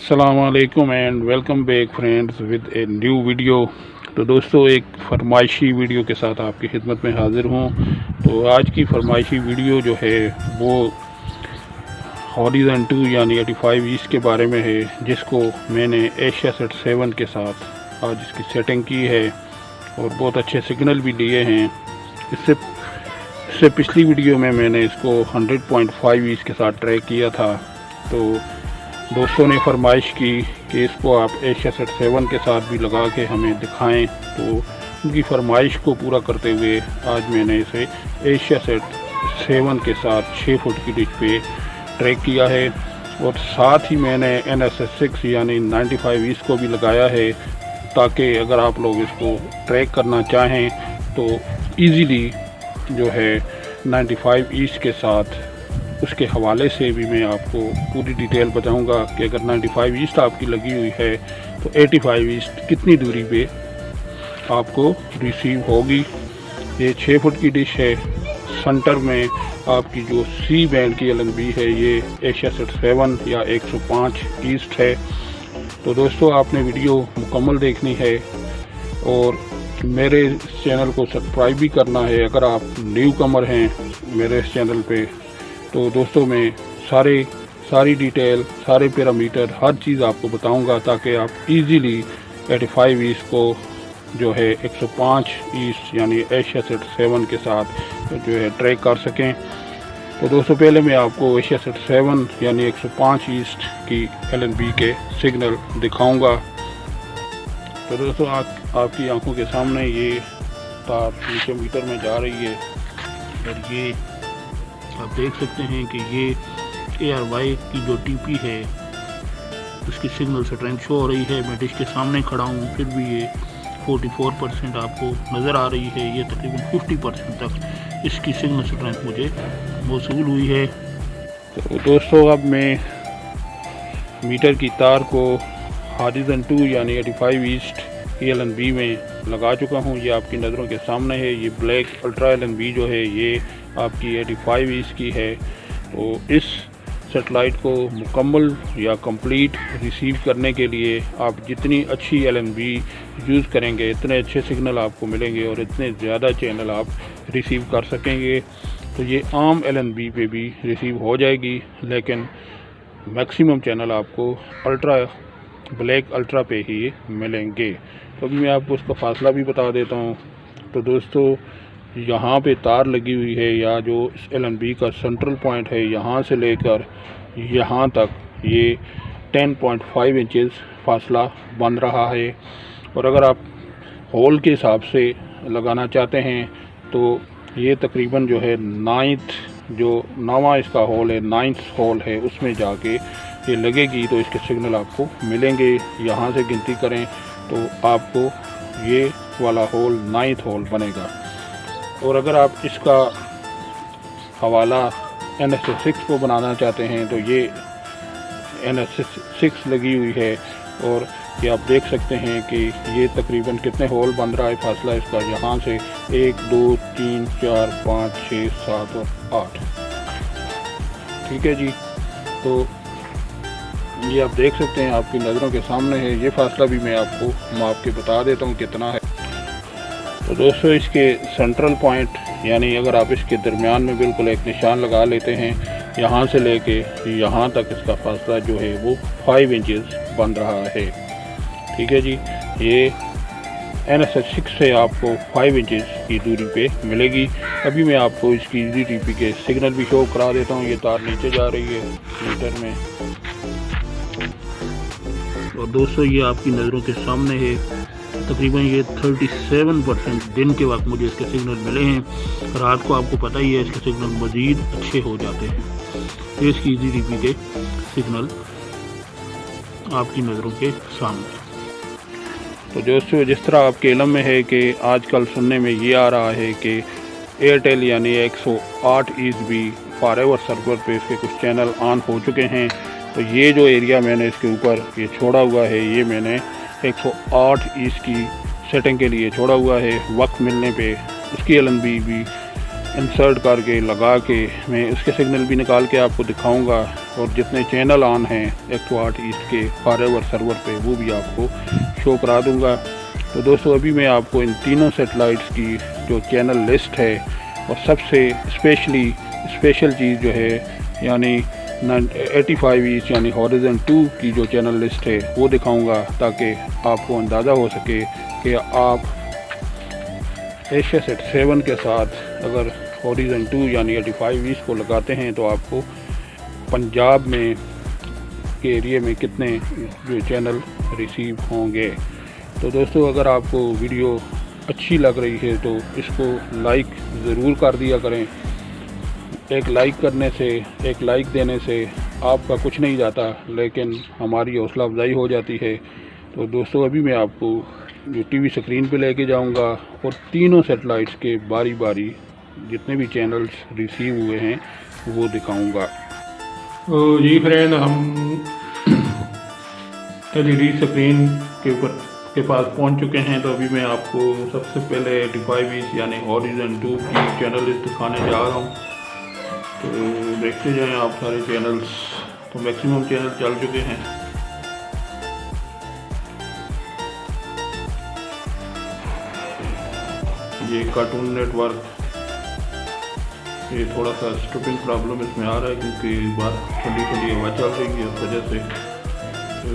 अस्सलामुअलैकुम and welcome back friends with a new video. तो दोस्तों, एक फरमाइशी वीडियो के साथ आपकी खिदमत में हाज़िर हूँ। तो आज की फरमाइशी वीडियो जो है वो हॉरिज़न 2 यानी 85 ईस्ट के बारे में है, जिसको मैंने एशिया सेट 7 के साथ आज इसकी सेटिंग की है और बहुत अच्छे सिग्नल भी लिए हैं। इससे पिछली वीडियो में मैंने इसको 100.5 ईस्ट के साथ ट्रैक किया था। तो दोस्तों ने फरमाइश की कि इसको आप एशिया सेट 7 के साथ भी लगा के हमें दिखाएं, तो उनकी फरमाइश को पूरा करते हुए आज मैंने इसे एशिया सेट 7 के साथ 6 फुट की डिश पे ट्रैक किया है और साथ ही मैंने NSS 6 यानी 95 ईस्ट को भी लगाया है, ताकि अगर आप लोग इसको ट्रैक करना चाहें तो इजीली जो है 95 ईस्ट के साथ उसके हवाले से भी मैं आपको पूरी डिटेल बताऊंगा कि अगर 95 ईस्ट आपकी लगी हुई है तो 85 ईस्ट कितनी दूरी पे आपको रिसीव होगी। ये 6 फुट की डिश है। सेंटर में आपकी जो सी बैंड की LNB है ये एशिया सेट 7 या 105 ईस्ट है। तो दोस्तों, आपने वीडियो मुकम्मल देखनी है और मेरे चैनल को सब्सक्राइब भी करना है अगर आप न्यू कमर हैं मेरे चैनल पे। तो दोस्तों, मैं सारी डिटेल, सारे पैरामीटर, हर चीज़ आपको बताऊंगा ताकि आप इजीली 85 ईस्ट को जो है 105 ईस्ट यानी एशिया सेट 7 के साथ जो है ट्रैक कर सकें। तो दोस्तों, पहले मैं आपको एशिया सेट 7 यानी 105 ईस्ट की LNB के सिग्नल दिखाऊंगा। तो दोस्तों, आपकी आंखों के सामने ये तार नीचे मीटर में जा रही है और ये आप देख सकते हैं कि ये ARY की जो TP है उसकी सिग्नल स्ट्रेंथ शो हो रही है। मैं डिश के सामने खड़ा हूँ, फिर भी ये 44% आपको नज़र आ रही है। ये तकरीबन 50% तक इसकी सिग्नल स्ट्रेंथ मुझे मौसूल हुई है। तो दोस्तों, अब मैं मीटर की तार को हॉरिज़न 2 यानी 85 ईस्ट की LNB में लगा चुका हूँ। ये आपकी नज़रों के सामने है। ये ब्लैक अल्ट्रा LNB जो है ये आपकी 85 ईस्ट की है। तो इस सेटेलाइट को मुकम्मल या कंप्लीट रिसीव करने के लिए आप जितनी अच्छी LNB यूज़ करेंगे इतने अच्छे सिग्नल आपको मिलेंगे और इतने ज़्यादा चैनल आप रिसीव कर सकेंगे। तो ये आम LNB पे भी रिसीव हो जाएगी, लेकिन मैक्सिमम चैनल आपको ब्लैक अल्ट्रा पे ही मिलेंगे। तो अभी मैं आपको उसका फासला भी बता देता हूँ। तो दोस्तों, यहाँ पे तार लगी हुई है या जो इस LNB का सेंट्रल पॉइंट है यहाँ से लेकर यहाँ तक ये 10.5 इंचेस फासला बन रहा है। और अगर आप होल के हिसाब से लगाना चाहते हैं तो ये तकरीबन जो है 9वां इसका होल है, 9th होल है, उसमें जाके ये लगेगी तो इसके सिग्नल आपको मिलेंगे। यहाँ से गिनती करें तो आपको ये वाला होल 9th होल बनेगा। और अगर आप इसका हवाला NSS 6 को बनाना चाहते हैं तो ये NSS 6 लगी हुई है और ये आप देख सकते हैं कि ये तकरीबन कितने होल बन रहा है फासला इसका। यहाँ से 1 2 3 4 5 6 7 और 8। ठीक है जी। तो ये आप देख सकते हैं, आपकी नज़रों के सामने है। ये फासला भी मैं आपको माप के बता देता हूँ कितना है। तो दोस्तों, इसके सेंट्रल पॉइंट यानी अगर आप इसके दरमियान में बिल्कुल एक निशान लगा लेते हैं, यहाँ से लेके यहाँ तक इसका फासला जो है वो 5 इंचेस बन रहा है। ठीक है जी। ये NSS 6 से आपको 5 इंचेस की दूरी पे मिलेगी। अभी मैं आपको इसकी EZTP के सिग्नल भी शो करा देता हूँ। ये तार नीचे जा रही है मीटर में और दोस्तों, ये आपकी नज़रों के सामने है। तकरीबन ये 37% दिन के वक्त मुझे इसके सिग्नल मिले हैं। रात को आपको पता ही है इसके सिग्नल मज़ीद अच्छे हो जाते हैं। ये इसकी EZTP के सिग्नल आपकी नज़रों के सामने। तो दोस्तों, जिस तरह आपके इल्म में है कि आजकल सुनने में ये आ रहा है कि एयरटेल यानी 108 ईस्ट भी फॉरएवर सर्वर पे इसके कुछ चैनल ऑन हो चुके हैं। तो ये जो एरिया मैंने इसके ऊपर ये छोड़ा हुआ है, ये मैंने 108 ईस्ट की सेटिंग के लिए छोड़ा हुआ है। वक्त मिलने पे उसकी LNB भी इंसर्ट करके लगा के मैं उसके सिग्नल भी निकाल के आपको दिखाऊंगा, और जितने चैनल ऑन हैं एक्ट8 ईस्ट के फॉरएवर सर्वर पे वो भी आपको शो करा दूंगा। तो दोस्तों अभी मैं आपको इन तीनों सेटेलाइट्स की जो चैनल लिस्ट है और सबसे स्पेशल चीज़ जो है यानी 85 ईस्ट यानी हॉरिजन 2 की जो चैनल लिस्ट है वो दिखाऊंगा, ताकि आपको अंदाज़ा हो सके कि आप एशियासेट 7 के साथ अगर हॉरिजन 2 यानी 85 ईस्ट को लगाते हैं तो आपको पंजाब में के एरिए में कितने जो चैनल रिसीव होंगे। तो दोस्तों अगर आपको वीडियो अच्छी लग रही है तो इसको लाइक ज़रूर कर दिया करें। एक लाइक देने से आपका कुछ नहीं जाता, लेकिन हमारी हौसला अफजाई हो जाती है। तो दोस्तों अभी मैं आपको जो टीवी स्क्रीन पे लेके जाऊंगा और तीनों सेटेलाइट्स के बारी बारी जितने भी चैनल्स रिसीव हुए हैं वो दिखाऊंगा। तो जी फ्रेंड, हम एलईडी स्क्रीन के पास पहुंच चुके हैं। तो अभी मैं आपको सबसे पहले 85 ईस्ट यानी हॉरिजन 2 की चैनल लिस्ट दिखाने जा रहा हूं। तो देखते जाएं आप सारे चैनल्स। तो मैक्सिमम चैनल चल चुके हैं। ये कार्टून नेटवर्क, ये थोड़ा सा स्टॉपिंग प्रॉब्लम इसमें आ रहा है क्योंकि बाहर ठंडी ठंडी हवा चल रही है उस वजह से। तो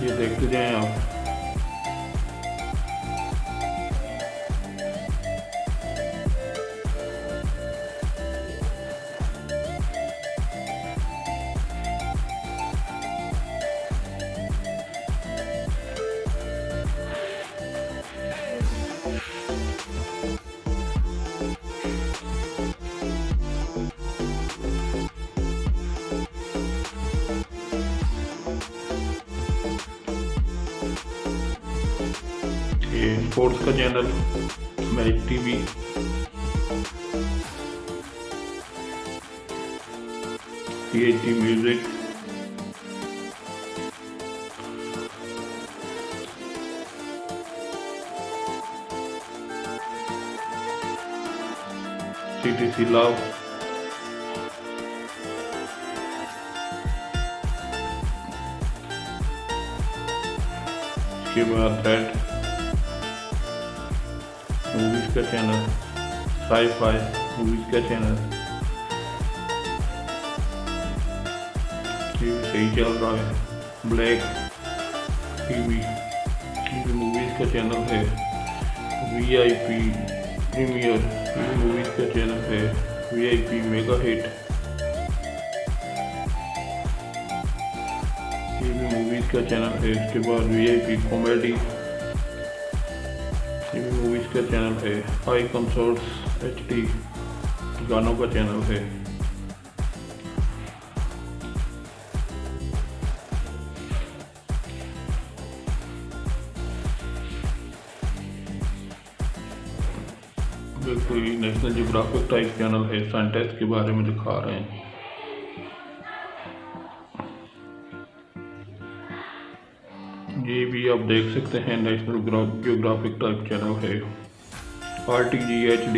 ये देखते जाएं आप। ये स्पोर्ट्स का channel, match TV, THT music, CTC love, इसके बाद रेड मूवीज़ का चैनल, साई-फाई मूवीज़ का चैनल, ये सही चल रहा है। ब्लैक टीवी मूवीज़ का चैनल है। VIP प्रीमियर मूवीज़ का चैनल है। VIP मेगा हिट, ये भी मूवीज़ का चैनल है। इसके बाद VIP कॉमेडी, ये भी मूवीज़ का चैनल है। हाई कंसर्ट्स HD गानों का चैनल है। बिल्कुल नेशनल जियोग्राफिक टाइप चैनल है। साइंटिस्ट के बारे में दिखा रहे हैं। ये भी आप देख सकते हैं नेशनल जियोग्राफिक टाइप चैनल है। RTG HD,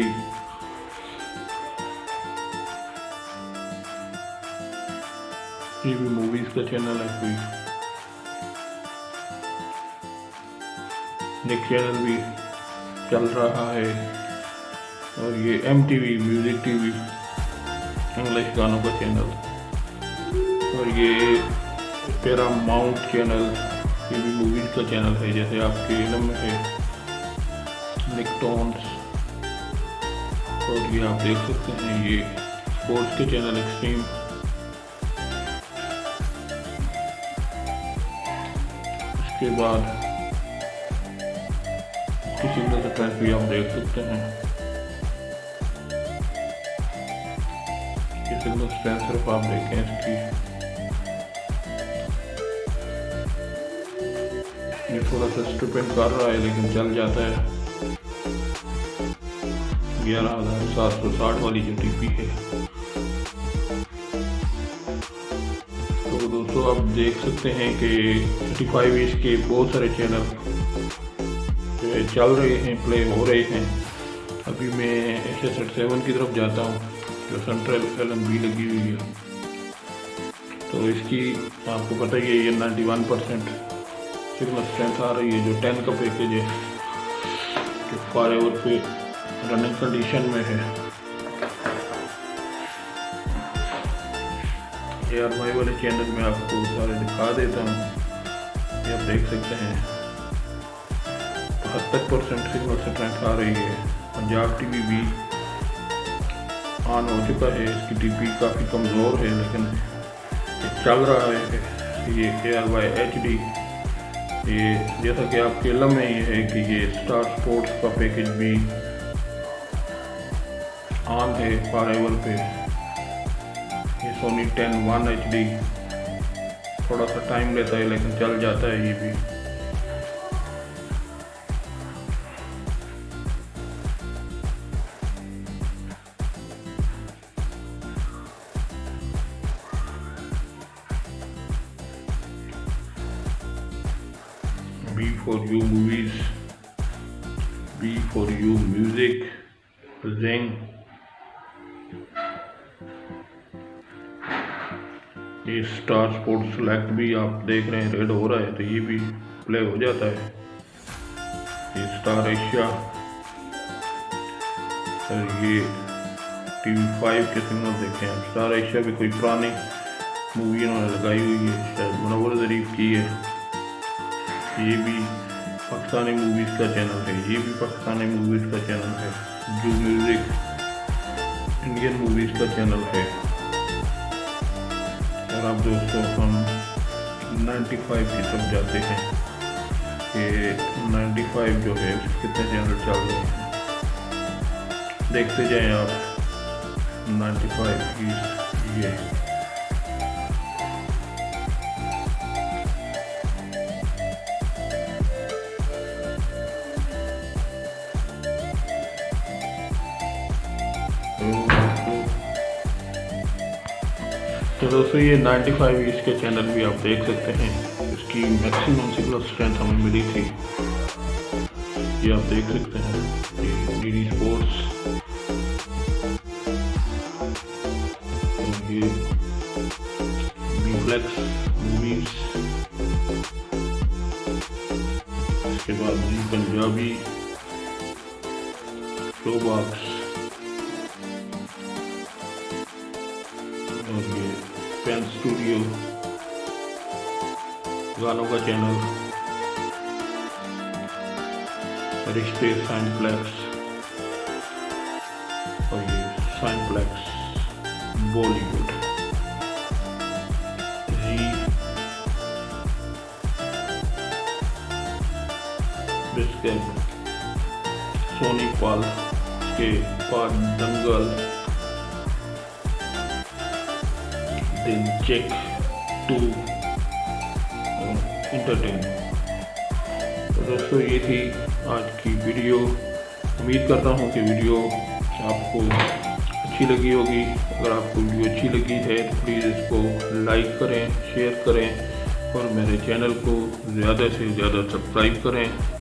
ये भी मूवीज़ का चैनल है कोई। नेक्स्ट चैनल भी चल रहा है। और ये MTV म्यूजिक टीवी इंग्लिश गानों का चैनल। और ये पैरामाउंट चैनल, ये भी मूवीज़ का चैनल है। जैसे आपके इलम में है निकटॉन्स। और ये आप देख सकते हैं ये स्पोर्ट्स के चैनल एक्सट्रीम। इसके बाद इसकी सिग्नल स्ट्रेंथ भी आप देख सकते हैं। ये सिग्नल स्ट्रेंथ सिर्फ आप देखें इसकी। ये थोड़ा सा स्टूपिंग कर रहा है लेकिन चल जाता है। 11,760 वाली जो टीपी है। तो दोस्तों आप देख सकते हैं कि 85 ईस्ट के बहुत सारे चैनल चल रहे हैं, प्ले हो रहे हैं। अभी मैं एशिया सेट 7 की तरफ जाता हूँ जो सेंट्रल LNB लगी हुई है। तो इसकी आपको पता ही है ये 91% सिग्नल स्ट्रेंथ आ रही है जो 10 का पैकेज है जो फार एवर पे रनिंग कंडीशन में है। ARY वाले चैनल में आपको सारे दिखा देता हूँ, ये आप देख सकते हैं 72% सिग्नल स्ट्रेंथ आ रही है। पंजाब TV भी ऑन हो चुका है, इसकी DP काफ़ी कमज़ोर है लेकिन ये चल रहा है। ये ARY HD ये जैसा कि आपके इल्म में ये है कि ये स्टार स्पोर्ट्स का पैकेज भी ऑन है फार एवर पे। ये सोनी 10 1 HD थोड़ा सा टाइम लेता है लेकिन चल जाता है ये भी। B for You Movies, B for You Music, Zing, ये स्टार स्पोर्ट्स सेलेक्ट भी आप देख रहे हैं रेड हो रहा है तो ये भी प्ले हो जाता है। ये स्टार एशिया और ये TV5 के सिग्नल देखें आप। स्टार एशिया भी कोई पुरानी मूवी इन्होंने लगाई हुई है, शायद मुनव्वर ज़रीफ की है। ये भी पाकिस्तानी मूवीज़ का चैनल है, ये भी पाकिस्तानी मूवीज़ का चैनल है। जो म्यूज़िक इंडियन मूवीज़ का चैनल है। और अब दोस्तों हम 95 की तरफ जाते हैं कि 95 जो है कितने चैनल चल रहे हैं, देखते जाएं आप। 95 की ये तो दोस्तों ये 95 इसके चैनल भी आप देख सकते हैं। इसकी मैक्सिमम सिग्नल स्ट्रेंथ हमें मिली थी, ये आप देख सकते हैं। ये DD स्पोर्ट्स, ये B-Flex मूवीज, इसके बाद जी पंजाबी, शोबॉक्स और ये पेन स्टूडियो गानों का चैनल, रिश्ते साइनप्लेक्स और ये साइनप्लेक्स बॉलीवुड, जी बिस्किट, सोनी पाल के बाद दंगल, देन चेक 2 एंटरटेनमेंट। तो दोस्तों ये थी आज की वीडियो। उम्मीद करता हूँ कि वीडियो आपको अच्छी लगी होगी। अगर आपको वीडियो अच्छी लगी है तो प्लीज़ इसको लाइक करें, शेयर करें और मेरे चैनल को ज़्यादा से ज़्यादा सब्सक्राइब करें।